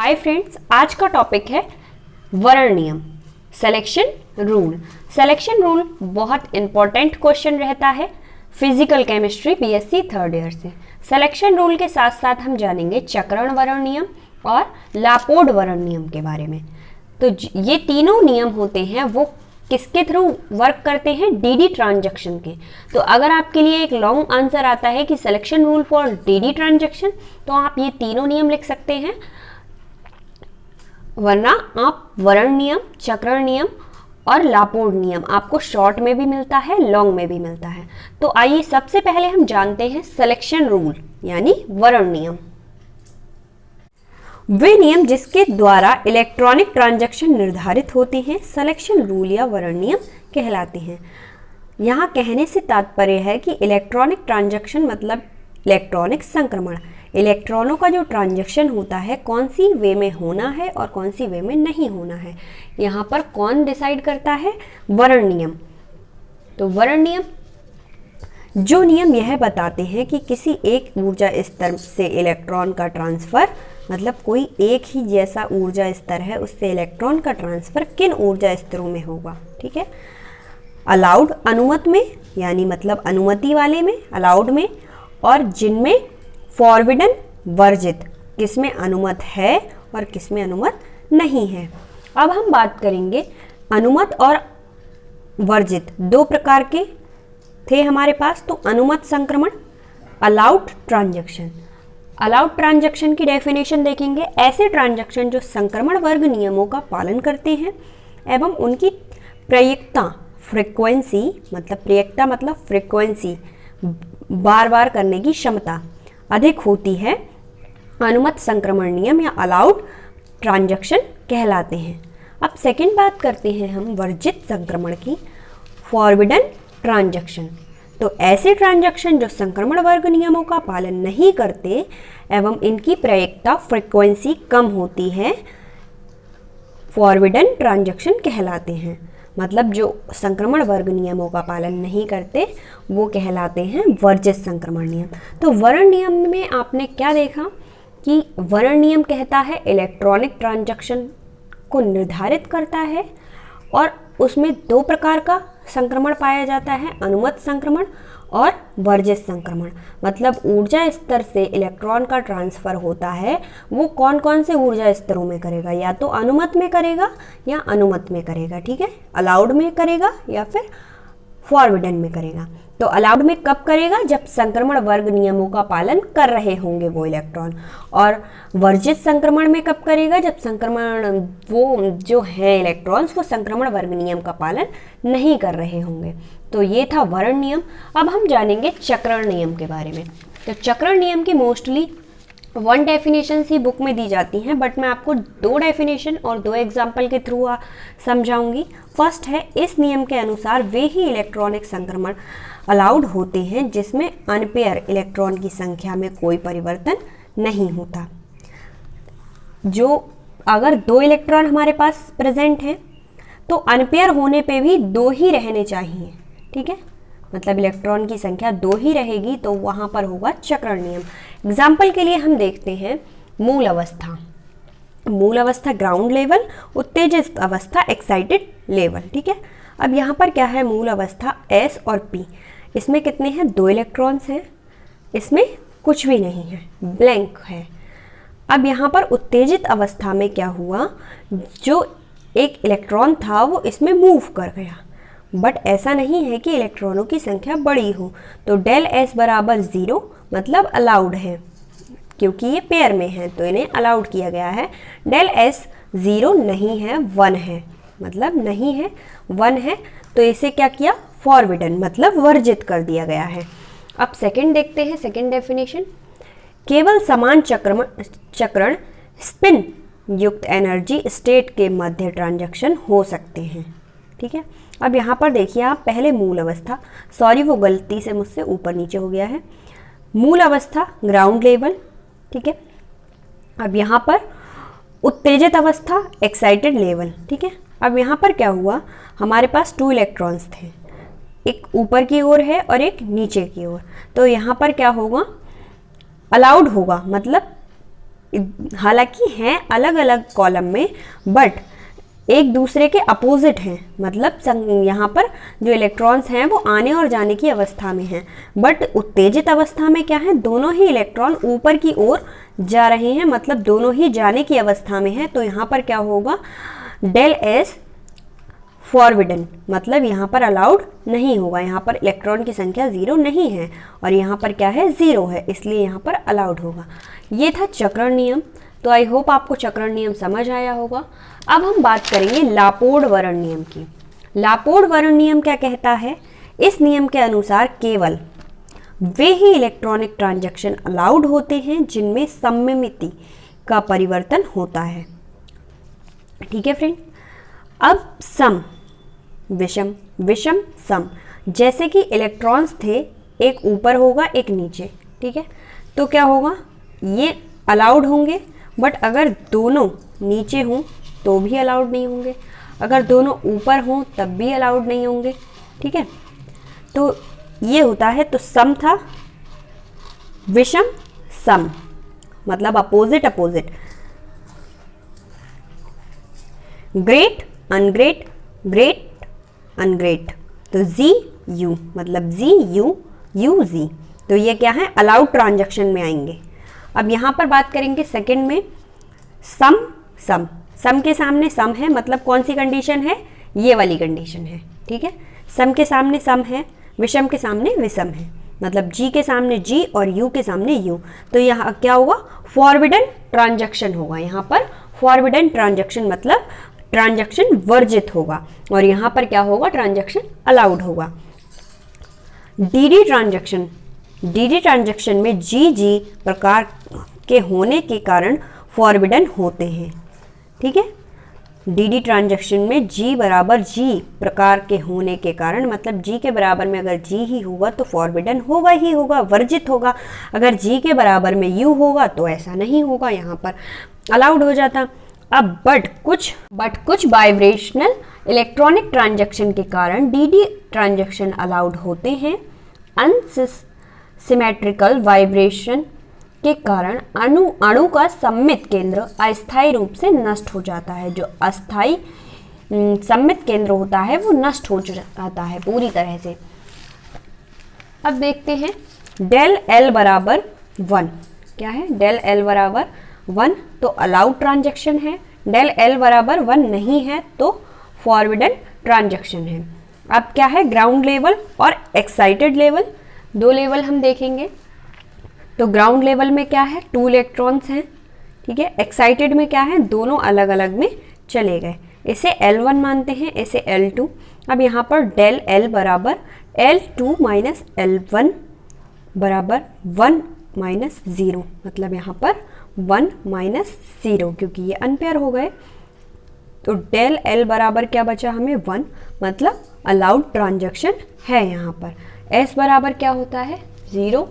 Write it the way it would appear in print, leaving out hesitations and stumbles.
Hi friends, आज का topic है वर्ण नियम, सिलेक्शन रूल। सिलेक्शन रूल बहुत इंपॉर्टेंट क्वेश्चन रहता है physical chemistry BSc third year से। सिलेक्शन रूल के साथ साथ हम जानेंगे चक्रण वर्ण नियम और लापोर्ड वर्ण नियम के बारे में। तो ये तीनों नियम होते हैं वो किसके थ्रू वर्क करते हैं? डीडी ट्रांजैक्शन के। तो अगर आपके लिए एक लॉन्ग आंसर आता है कि selection rule for DD transaction, तो आप ये तीनों नियम लिख सकते हैं, वरना आप वर्ण नियम, चक्रण नियम और लापोर्ड नियम आपको शॉर्ट में भी मिलता है, लॉन्ग में भी मिलता है। तो आइए सबसे पहले हम जानते हैं सिलेक्शन रूल यानी वर्ण नियम। वे नियम जिसके द्वारा इलेक्ट्रॉनिक ट्रांजैक्शन निर्धारित होते हैं सिलेक्शन रूल या वर्ण नियम कहलाते हैं। यहाँ कहने से तात्पर्य है कि इलेक्ट्रॉनिक ट्रांजैक्शन मतलब इलेक्ट्रॉनिक संक्रमण, इलेक्ट्रॉनों का जो ट्रांजैक्शन होता है कौन सी वे में होना है और कौन सी वे में नहीं होना है, यहाँ पर कौन डिसाइड करता है? वर्ण नियम। तो वर्ण नियम जो नियम यह बताते हैं कि किसी एक ऊर्जा स्तर से इलेक्ट्रॉन का ट्रांसफर, मतलब कोई एक ही जैसा ऊर्जा स्तर है उससे इलेक्ट्रॉन का ट्रांसफर किन ऊर्जा स्तरों में होगा। ठीक है, अलाउड अनुमत में, यानी मतलब अनुमति वाले में, अलाउड में, और जिनमें फॉरबिडन वर्जित, किसमें अनुमत है और किसमें अनुमत नहीं है। अब हम बात करेंगे अनुमत और वर्जित, दो प्रकार के थे हमारे पास। तो अनुमत संक्रमण, अलाउड ट्रांजैक्शन। अलाउड ट्रांजैक्शन की डेफिनेशन देखेंगे, ऐसे ट्रांजैक्शन जो संक्रमण वर्ग नियमों का पालन करते हैं एवं उनकी प्रयुक्तता, फ्रीक्वेंसी मतलब प्रयुक्तता मतलब फ्रीक्वेंसी, बार बार करने की क्षमता अधिक होती है, अनुमत संक्रमण नियम या अलाउड ट्रांजैक्शन कहलाते हैं। अब सेकंड बात करते हैं हम वर्जित संक्रमण की, फॉरबिडन ट्रांजैक्शन। तो ऐसे ट्रांजैक्शन जो संक्रमण वर्ग नियमों का पालन नहीं करते एवं इनकी प्रयुक्तता फ्रीक्वेंसी कम होती है, फॉरबिडन ट्रांजैक्शन कहलाते हैं। मतलब जो संक्रमण वर्ग नियमों का पालन नहीं करते वो कहलाते हैं वर्जित संक्रमण नियम। तो वर्ण नियम में आपने क्या देखा कि वर्ण नियम कहता है इलेक्ट्रॉनिक ट्रांजैक्शन को निर्धारित करता है और उसमें दो प्रकार का संक्रमण पाया जाता है, अनुमत संक्रमण और वर्जित संक्रमण। मतलब ऊर्जा स्तर से इलेक्ट्रॉन का ट्रांसफर होता है वो कौन कौन से ऊर्जा स्तरों में करेगा, या तो अनुमत में करेगा या अनुमत में करेगा। ठीक है, अलाउड में करेगा या फिर फॉरबिडन में करेगा। तो अलाउड में कब करेगा? जब संक्रमण वर्ग नियमों का पालन कर रहे होंगे वो इलेक्ट्रॉन। और वर्जित संक्रमण में कब करेगा? जब संक्रमण वो जो है इलेक्ट्रॉन्स वो संक्रमण वर्ग नियम का पालन नहीं कर रहे होंगे। तो ये था वर्ण नियम। अब हम जानेंगे चक्रण नियम के बारे में। तो चक्रण नियम की मोस्टली वन डेफिनेशन ही बुक में दी जाती हैं, बट मैं आपको दो डेफिनेशन और दो एग्जाम्पल के थ्रू समझाऊंगी। फर्स्ट है, इस नियम के अनुसार वे ही इलेक्ट्रॉनिक संक्रमण अलाउड होते हैं जिसमें अनपेयर इलेक्ट्रॉन की संख्या में कोई परिवर्तन नहीं होता। जो अगर दो इलेक्ट्रॉन हमारे पास प्रेजेंट हैं तो अनपेयर होने पे भी दो ही रहने चाहिए। ठीक है, मतलब इलेक्ट्रॉन की संख्या दो ही रहेगी तो वहाँ पर होगा चक्रण नियम। एग्जाम्पल के लिए हम देखते हैं मूल अवस्था। मूल अवस्था ग्राउंड लेवल, उत्तेजित अवस्था एक्साइटेड लेवल। ठीक है, अब यहाँ पर क्या है? मूल अवस्था S और P, इसमें कितने हैं? दो इलेक्ट्रॉन्स हैं, इसमें कुछ भी नहीं है, ब्लैंक है। अब यहाँ पर उत्तेजित अवस्था में क्या हुआ? जो एक इलेक्ट्रॉन था वो इसमें मूव कर गया, बट ऐसा नहीं है कि इलेक्ट्रॉनों की संख्या बड़ी हो। तो डेल S बराबर 0 मतलब अलाउड है, क्योंकि ये पेयर में है तो इन्हें अलाउड किया गया है। डेल S 0 नहीं है, 1 है, मतलब नहीं है, 1 है, तो इसे क्या किया? फॉरबिडन मतलब वर्जित कर दिया गया है। अब सेकंड देखते हैं, सेकंड डेफिनेशन, केवल समान चक्रण स्पिन युक्त एनर्जी स्टेट के मध्य ट्रांजैक्शन हो सकते हैं। ठीक है, अब यहाँ पर देखिए आप, पहले मूल अवस्था, सॉरी वो गलती से मुझसे ऊपर नीचे हो गया है, मूल अवस्था ग्राउंड लेवल। ठीक है, अब यहाँ पर उत्तेजित अवस्था एक्साइटेड लेवल। ठीक है, अब यहाँ पर क्या हुआ? हमारे पास दो इलेक्ट्रॉन्स थे, एक ऊपर की ओर है और एक नीचे की ओर। तो यहाँ पर क्या होगा? अलाउड होगा, मतलब हालांकि हैं अलग अलग कॉलम में, बट एक दूसरे के अपोजिट हैं। मतलब यहाँ पर जो इलेक्ट्रॉन्स हैं वो आने और जाने की अवस्था में हैं, बट उत्तेजित अवस्था में क्या है, दोनों ही इलेक्ट्रॉन ऊपर की ओर जा रहे हैं, मतलब दोनों ही जाने की अवस्था में हैं। तो यहाँ पर क्या होगा, डेल एस फॉरबिडन, मतलब यहाँ पर अलाउड नहीं होगा। यहाँ पर इलेक्ट्रॉन की संख्या 0 नहीं है और यहाँ पर क्या है, 0 है, इसलिए यहाँ पर अलाउड होगा। ये था चक्रण नियम। तो आई होप आपको चक्रण नियम समझ आया होगा। अब हम बात करेंगे लापोर्ड वर्ण नियम की। लापोर्ड वर्ण नियम क्या कहता है, इस नियम के अनुसार केवल वे ही इलेक्ट्रॉनिक ट्रांजैक्शन अलाउड होते हैं जिनमें सममिति का परिवर्तन होता है। ठीक है फ्रेंड। अब सम, विषम, विषम सम, जैसे कि इलेक्ट्रॉन्स थे, एक ऊपर होगा एक नीचे, ठीक है, तो क्या होगा, ये अलाउड होंगे, बट अगर दोनों नीचे हों तो भी अलाउड नहीं होंगे, अगर दोनों ऊपर हों तब भी अलाउड नहीं होंगे। ठीक है, तो ये होता है। तो सम था, विषम सम, मतलब अपोजिट अपोजिट, ग्रेट अनग्रेट, ग्रेट अनग्रेट। तो जी यू, मतलब जी यू, यू जी, तो ये क्या है, अलाउड ट्रांजैक्शन में आएंगे। अब यहाँ पर बात करेंगे सेकंड में, सम सम, सम के सामने सम है, मतलब कौन सी कंडीशन है, ये वाली कंडीशन है। ठीक है, सम के सामने सम है, विषम के सामने विषम है, मतलब जी के सामने जी और यू के सामने यू। तो यहाँ क्या होगा, फॉरबिडन ट्रांजैक्शन होगा। यहाँ पर फॉरबिडन ट्रांजैक्शन मतलब ट्रांजैक्शन वर्जित होगा, और यहाँ पर क्या होगा, ट्रांजैक्शन अलाउड होगा। डीडी ट्रांजैक्शन, डीडी ट्रांजैक्शन में जी जी प्रकार के होने के कारण फॉरबिडन होते हैं। ठीक है, डीडी ट्रांजैक्शन में जी बराबर जी प्रकार के होने के कारण, मतलब जी के बराबर में अगर जी ही होगा तो फॉरबिडन होगा ही होगा, वर्जित होगा। अगर जी के बराबर में यू होगा तो ऐसा नहीं होगा, यहाँ पर अलाउड हो जाता। अब बट कुछ वाइब्रेशनल इलेक्ट्रॉनिक ट्रांजैक्शन के कारण डीडी ट्रांजैक्शन अलाउड होते हैं। अनसिमेट्रिकल वाइब्रेशन के कारण अणु का सममित केंद्र अस्थायी रूप से नष्ट हो जाता है। जो अस्थायी सममित केंद्र होता है वो नष्ट हो जाता है पूरी तरह से। अब देखते हैं डेल एल बराबर 1, क्या है, डेल एल बराबर 1 तो अलाउड ट्रांजैक्शन है, डेल एल बराबर 1 नहीं है तो फॉरबिडन ट्रांजैक्शन है। अब क्या है, ग्राउंड लेवल और एक्साइटेड लेवल, दो लेवल हम देखेंगे। तो ग्राउंड लेवल में क्या है, 2 इलेक्ट्रॉन्स हैं। ठीक है, एक्साइटेड में क्या है, दोनों अलग अलग में चले गए, इसे L1 मानते हैं, इसे L2। अब यहाँ पर डेल L बराबर L2 माइनस L1 बराबर 1 माइनस 0, मतलब यहाँ पर 1 माइनस 0 क्योंकि ये अनपेयर हो गए। तो डेल L बराबर क्या बचा हमें 1, मतलब अलाउड ट्रांजैक्शन है। यहाँ पर S बराबर क्या होता है 0,